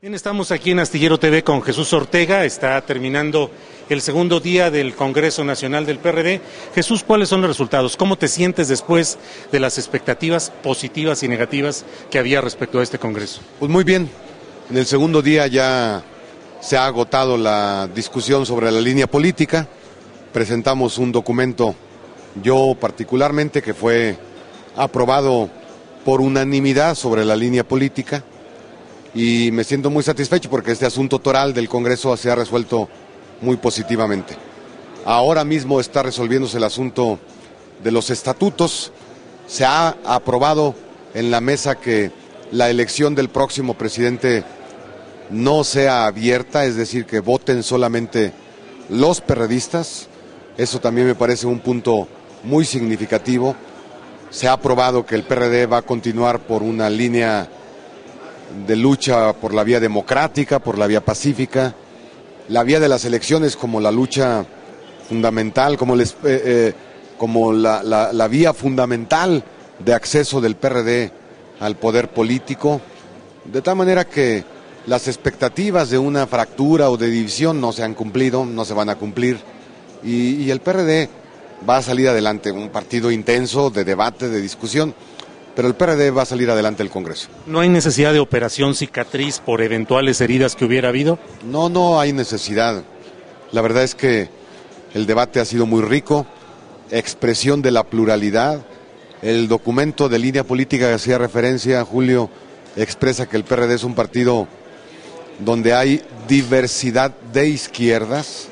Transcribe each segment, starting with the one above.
Bien, estamos aquí en Astillero TV con Jesús Ortega. Está terminando el segundo día del Congreso Nacional del PRD. Jesús, ¿cuáles son los resultados? ¿Cómo te sientes después de las expectativas positivas y negativas que había respecto a este Congreso? Pues muy bien. En el segundo día ya se ha agotado la discusión sobre la línea política. Presentamos un documento, yo particularmente, que fue aprobado por unanimidad sobre la línea política. Y me siento muy satisfecho porque este asunto toral del Congreso se ha resuelto muy positivamente. Ahora mismo está resolviéndose el asunto de los estatutos. Se ha aprobado en la mesa que la elección del próximo presidente no sea abierta, es decir, que voten solamente los perredistas. Eso también me parece un punto muy significativo. Se ha aprobado que el PRD va a continuar por una línea de lucha por la vía democrática, por la vía pacífica, la vía de las elecciones como la lucha fundamental, como la vía fundamental de acceso del PRD al poder político, de tal manera que las expectativas de una fractura o de división no se han cumplido, no se van a cumplir, y el PRD va a salir adelante, un partido intenso de debate, de discusión, pero el PRD va a salir adelante del Congreso. ¿No hay necesidad de operación cicatriz por eventuales heridas que hubiera habido? No hay necesidad. La verdad es que el debate ha sido muy rico, expresión de la pluralidad. El documento de línea política que hacía referencia, Julio, expresa que el PRD es un partido donde hay diversidad de izquierdas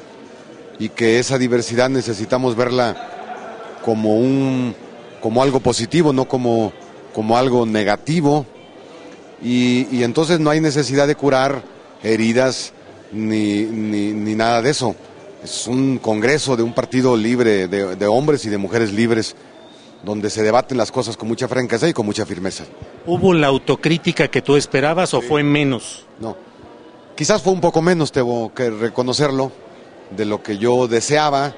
y que esa diversidad necesitamos verla como algo positivo, no como algo negativo, y entonces no hay necesidad de curar heridas ni nada de eso. Es un congreso de un partido libre, de hombres y de mujeres libres, donde se debaten las cosas con mucha franqueza y con mucha firmeza. ¿Hubo la autocrítica que tú esperabas o fue menos? No, quizás fue un poco menos, tengo que reconocerlo, de lo que yo deseaba.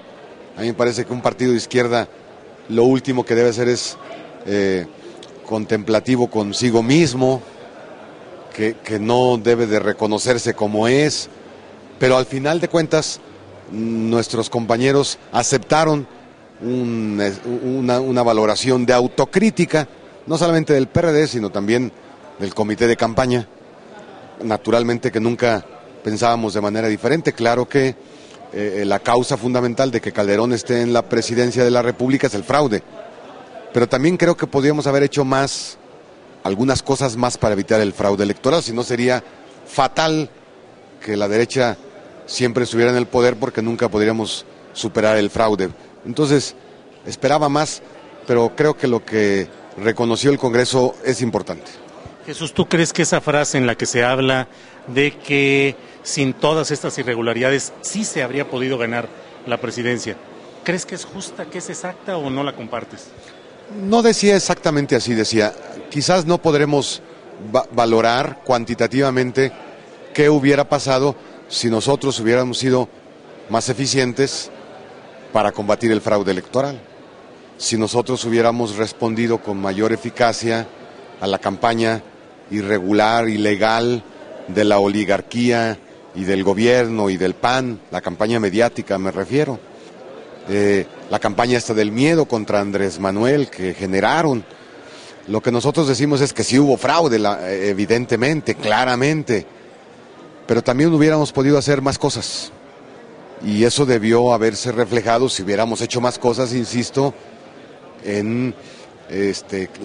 A mí me parece que un partido de izquierda lo último que debe hacer es contemplativo consigo mismo, que no debe de reconocerse como es, pero al final de cuentas nuestros compañeros aceptaron una valoración de autocrítica, no solamente del PRD, sino también del comité de campaña. Naturalmente que nunca pensábamos de manera diferente. Claro que la causa fundamental de que Calderón esté en la presidencia de la República es el fraude, pero también creo que podríamos haber hecho algunas cosas más para evitar el fraude electoral, si no sería fatal que la derecha siempre estuviera en el poder porque nunca podríamos superar el fraude. Entonces, esperaba más, pero creo que lo que reconoció el Congreso es importante. Jesús, ¿tú crees que esa frase en la que se habla de que sin todas estas irregularidades sí se habría podido ganar la presidencia, crees que es justa, que es exacta o no la compartes? No decía exactamente así, decía, quizás no podremos valorar cuantitativamente qué hubiera pasado si nosotros hubiéramos sido más eficientes para combatir el fraude electoral, si nosotros hubiéramos respondido con mayor eficacia a la campaña irregular, ilegal de la oligarquía y del gobierno y del PAN, la campaña mediática me refiero. La campaña esta del miedo contra Andrés Manuel que generaron. Lo que nosotros decimos es que sí hubo fraude, evidentemente, claramente, pero también hubiéramos podido hacer más cosas, y eso debió haberse reflejado si hubiéramos hecho más cosas, insisto, en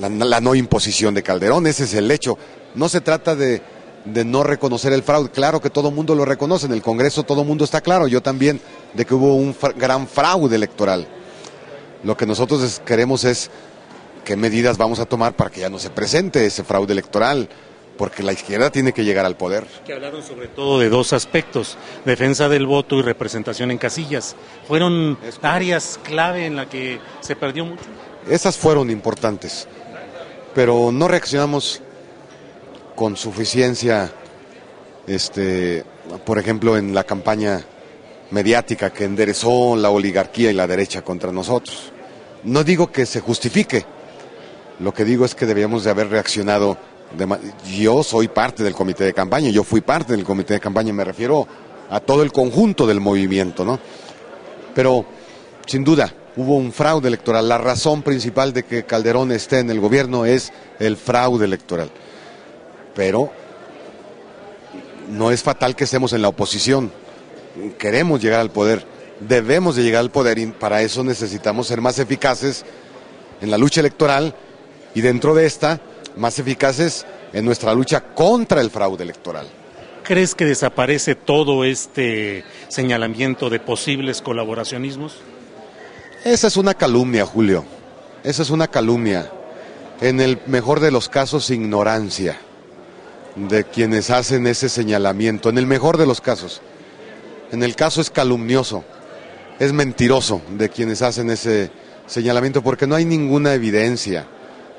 la no imposición de Calderón. Ese es el hecho. No se trata de no reconocer el fraude. Claro que todo el mundo lo reconoce, en el Congreso todo el mundo está claro, yo también, de que hubo un gran fraude electoral. Lo que nosotros queremos es qué medidas vamos a tomar para que ya no se presente ese fraude electoral, porque la izquierda tiene que llegar al poder. Que hablaron sobre todo de dos aspectos, defensa del voto y representación en casillas. ¿Fueron áreas clave en las que se perdió mucho? Esas fueron importantes, pero no reaccionamos con suficiencia, por ejemplo, en la campaña mediática que enderezó la oligarquía y la derecha contra nosotros. No digo que se justifique, lo que digo es que debíamos de haber reaccionado Yo soy parte del comité de campaña, yo fui parte del comité de campaña, me refiero a todo el conjunto del movimiento, ¿no? Pero, sin duda, hubo un fraude electoral. La razón principal de que Calderón esté en el gobierno es el fraude electoral. Pero no es fatal que estemos en la oposición. Queremos llegar al poder, debemos de llegar al poder y para eso necesitamos ser más eficaces en la lucha electoral y dentro de esta, más eficaces en nuestra lucha contra el fraude electoral. ¿Crees que desaparece todo este señalamiento de posibles colaboracionismos? Esa es una calumnia, Julio. Esa es una calumnia. En el mejor de los casos, ignorancia de quienes hacen ese señalamiento. En el mejor de los casos. En el caso es calumnioso, es mentiroso de quienes hacen ese señalamiento porque no hay ninguna evidencia,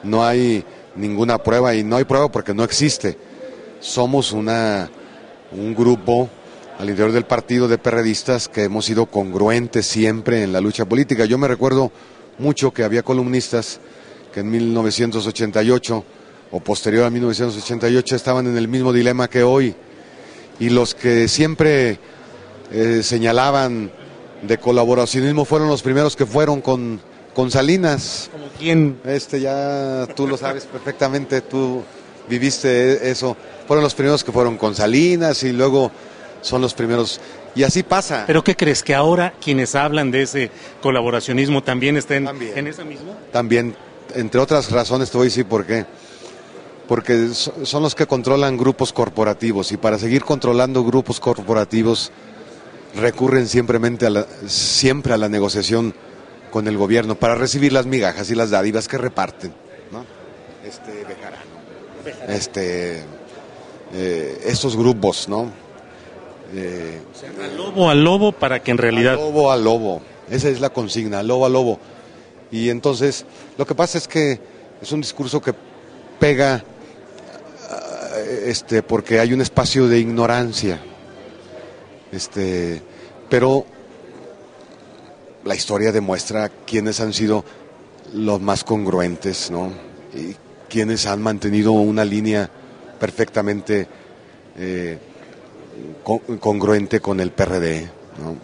no hay ninguna prueba y no hay prueba porque no existe. Somos un grupo al interior del partido de perredistas que hemos sido congruentes siempre en la lucha política. Yo me recuerdo mucho que había columnistas que en 1988 o posterior a 1988 estaban en el mismo dilema que hoy y los que siempre señalaban de colaboracionismo fueron los primeros que fueron con Salinas. ¿Como quién? Ya tú lo sabes perfectamente, tú viviste eso. Fueron los primeros que fueron con Salinas y luego son los primeros. Y así pasa. ¿Pero qué crees? ¿Que ahora quienes hablan de ese colaboracionismo también estén en esa misma? También, entre otras razones te voy a decir por qué. Porque son los que controlan grupos corporativos y para seguir controlando grupos corporativos recurren siempre a la negociación con el gobierno para recibir las migajas y las dádivas que reparten, ¿no? Estos grupos, ¿no? O sea, al lobo para que en realidad... Al lobo, esa es la consigna, al lobo. Y entonces, lo que pasa es que es un discurso que pega porque hay un espacio de ignorancia. Pero la historia demuestra quiénes han sido los más congruentes, ¿no? Y quienes han mantenido una línea perfectamente congruente con el PRD, ¿no?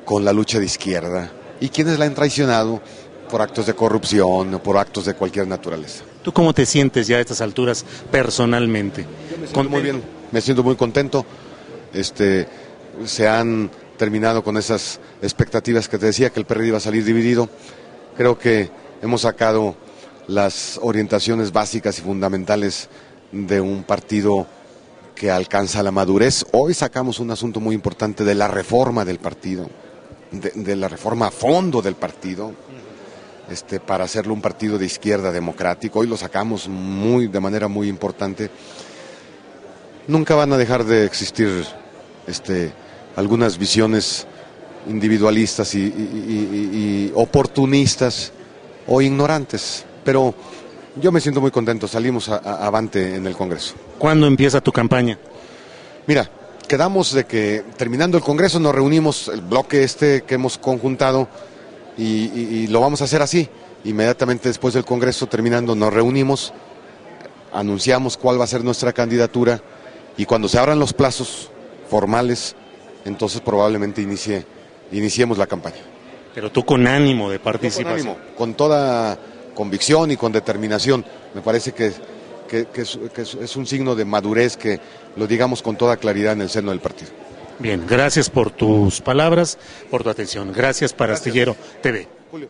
Con la lucha de izquierda, y quienes la han traicionado por actos de corrupción o por actos de cualquier naturaleza. ¿Tú cómo te sientes ya a estas alturas personalmente? Yo me siento muy bien, me siento muy contento. Se han terminado con esas expectativas que te decía, que el PRD iba a salir dividido. Creo que hemos sacado las orientaciones básicas y fundamentales de un partido que alcanza la madurez. Hoy sacamos un asunto muy importante de la reforma del partido, de la reforma a fondo del partido, para hacerlo un partido de izquierda democrático. Hoy lo sacamos de manera muy importante. Nunca van a dejar de existir algunas visiones individualistas y oportunistas o ignorantes, pero yo me siento muy contento, salimos avante en el Congreso. ¿Cuándo empieza tu campaña? Mira, quedamos de que terminando el Congreso nos reunimos, el bloque que hemos conjuntado y lo vamos a hacer así, inmediatamente después del Congreso terminando nos reunimos, anunciamos cuál va a ser nuestra candidatura y cuando se abran los plazos formales, entonces probablemente iniciemos la campaña. Pero tú con ánimo de participación. Con ánimo, con toda convicción y con determinación. Me parece que es un signo de madurez que lo digamos con toda claridad en el seno del partido. Bien, gracias por tus palabras, por tu atención. Gracias para Astillero TV. Julio.